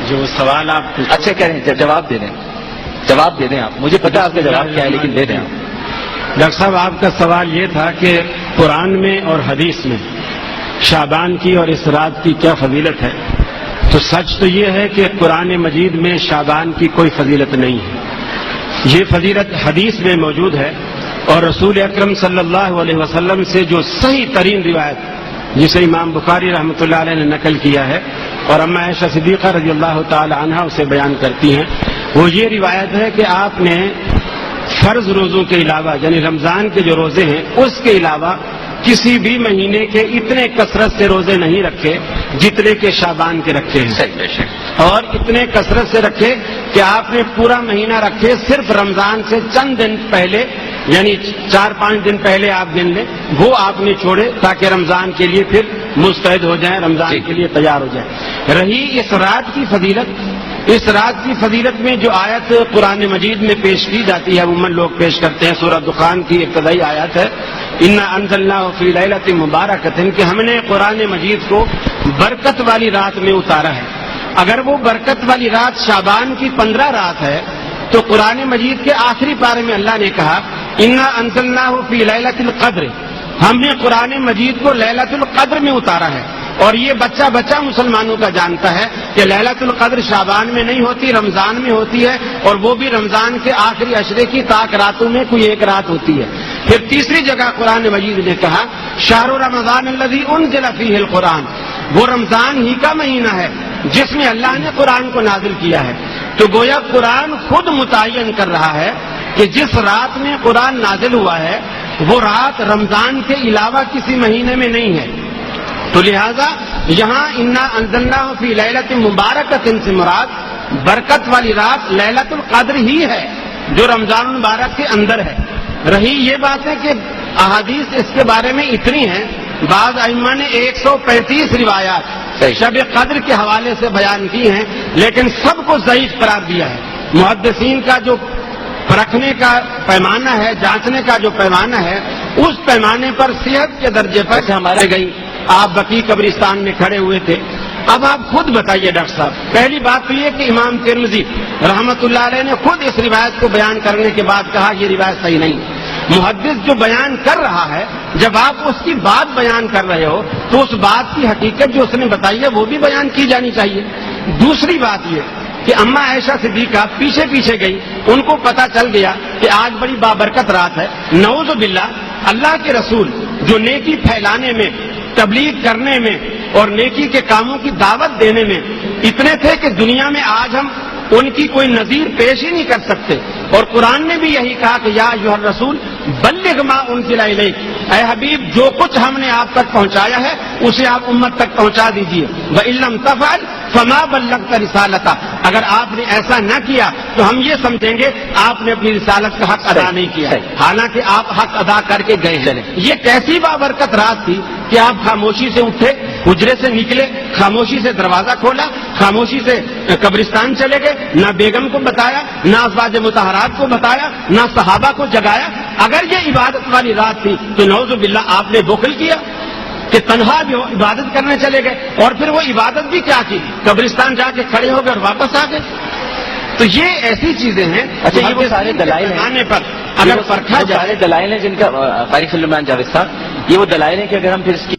جو سوال آپ اچھا کہہ رہے ہیں، جواب دے دیں آپ، مجھے پتا آپ کا جواب کیا ہے لیکن دے دیں آپ۔ ڈاکٹر صاحب آپ کا سوال یہ تھا کہ قرآن میں اور حدیث میں شعبان کی اور اس رات کی کیا فضیلت ہے؟ تو سچ تو یہ ہے کہ قرآن مجید میں شعبان کی کوئی فضیلت نہیں ہے، یہ فضیلت حدیث میں موجود ہے، اور رسول اکرم صلی اللہ علیہ وسلم سے جو صحیح ترین روایت جسے امام بخاری رحمۃ اللہ علیہ نے نقل کیا ہے اور اما عائشہ صدیقہ رضی اللہ تعالی عنہا اسے بیان کرتی ہیں، وہ یہ روایت ہے کہ آپ نے فرض روزوں کے علاوہ یعنی رمضان کے جو روزے ہیں اس کے علاوہ کسی بھی مہینے کے اتنے کثرت سے روزے نہیں رکھے جتنے کہ شعبان کے رکھے ہیں، اور اتنے کثرت سے رکھے کہ آپ نے پورا مہینہ رکھے، صرف رمضان سے چند دن پہلے یعنی 4-5 دن پہلے آپ گن لیں، وہ آپ نے چھوڑے تاکہ رمضان کے لیے پھر مستعد ہو جائیں، رمضان کے لیے تیار ہو جائیں۔ رہی اس رات کی فضیلت، اس رات کی فضیلت میں جو آیت قرآن مجید میں پیش کی جاتی ہے، عموماً لوگ پیش کرتے ہیں، سورہ دخان کی ابتدائی آیت ہے انا انزلناہ فی لیلۃ مبارکۃ، کہ ہم نے قرآن مجید کو برکت والی رات میں اتارا ہے۔ اگر وہ برکت والی رات شعبان کی 15 رات ہے تو قرآن مجید کے آخری پارے میں اللہ نے کہا انا انزلناہ فی لیلۃ القدر، ہم نے قرآن مجید کو لیلۃ القدر میں اتارا ہے، اور یہ بچہ بچہ مسلمانوں کا جانتا ہے کہ لیلۃ القدر شعبان میں نہیں ہوتی، رمضان میں ہوتی ہے، اور وہ بھی رمضان کے آخری عشرے کی طاق راتوں میں کوئی ایک رات ہوتی ہے۔ پھر تیسری جگہ قرآن مجید نے کہا شہر رمضان الذی انزل فیہ القرآن، وہ رمضان ہی کا مہینہ ہے جس میں اللہ نے قرآن کو نازل کیا ہے۔ تو گویا قرآن خود متعین کر رہا ہے کہ جس رات میں قرآن نازل ہوا ہے وہ رات رمضان کے علاوہ کسی مہینے میں نہیں ہے، تو لہذا یہاں انا انزلناہ فی لیلۃ مبارکۃ سے مراد برکت والی رات لیلۃ القدر ہی ہے جو رمضان المبارک کے اندر ہے۔ رہی یہ بات ہے کہ احادیث اس کے بارے میں اتنی ہیں، بعض ائمہ نے 135 روایات شب قدر کے حوالے سے بیان کی ہیں، لیکن سب کو ضعیف قرار دیا ہے۔ محدثین کا جو پرکھنے کا پیمانہ ہے، جانچنے کا جو پیمانہ ہے، اس پیمانے پر صحت کے درجے پر ہمارے گئی۔ آپ بقیع قبرستان میں کھڑے ہوئے تھے، اب آپ خود بتائیے ڈاکٹر صاحب، پہلی بات تو یہ کہ امام ترمذی رحمۃ اللہ علیہ نے خود اس روایت کو بیان کرنے کے بعد کہا یہ روایت صحیح نہیں۔ محدث جو بیان کر رہا ہے، جب آپ اس کی بات بیان کر رہے ہو تو اس بات کی حقیقت جو اس نے بتائی ہے وہ بھی بیان کی جانی چاہیے۔ دوسری بات یہ کہ اما عائشہ صدیقہ پیچھے پیچھے گئی، ان کو پتا چل گیا کہ آج بڑی بابرکت رات ہے، نعوذ باللہ اللہ کے رسول جو نیکی پھیلانے میں، تبلیغ کرنے میں اور نیکی کے کاموں کی دعوت دینے میں اتنے تھے کہ دنیا میں آج ہم ان کی کوئی نظیر پیش ہی نہیں کر سکتے، اور قرآن نے بھی یہی کہا کہ یا ایھا الرسول بلغ ما انزل الیک، اے حبیب جو کچھ ہم نے آپ تک پہنچایا ہے اسے آپ امت تک پہنچا دیجیے، وَإِن لَّمْ تَفْعَلْ فَمَا بَلَّغْتَ رِسَالَتَهُ، اگر آپ نے ایسا نہ کیا تو ہم یہ سمجھیں گے آپ نے اپنی رسالت کا حق ادا نہیں کیا، حالانکہ آپ حق ادا کر کے گئے ہیں۔ یہ کیسی بابرکت رات تھی کہ آپ خاموشی سے اٹھے، حجرے سے نکلے، خاموشی سے دروازہ کھولا، خاموشی سے قبرستان چلے گئے، نہ بیگم کو بتایا، نہ ازواج مطہرات کو بتایا، نہ صحابہ کو جگایا۔ اگر یہ عبادت والی رات تھی تو نعوذ باللہ آپ نے بخل کیا کہ تنہا بھی عبادت کرنے چلے گئے، اور پھر وہ عبادت بھی کیا کی، قبرستان جا کے کھڑے ہو گئے اور واپس آ گئے۔ تو یہ ایسی چیزیں ہیں۔ اچھا یہ وہ سارے دلائل ہیں پر اگر پرکھا جائے، سارے دلائل ہیں جن کا قاری فی المان جاوید صاحب، یہ وہ دلائل ہیں کہ اگر ہم پھر اس کی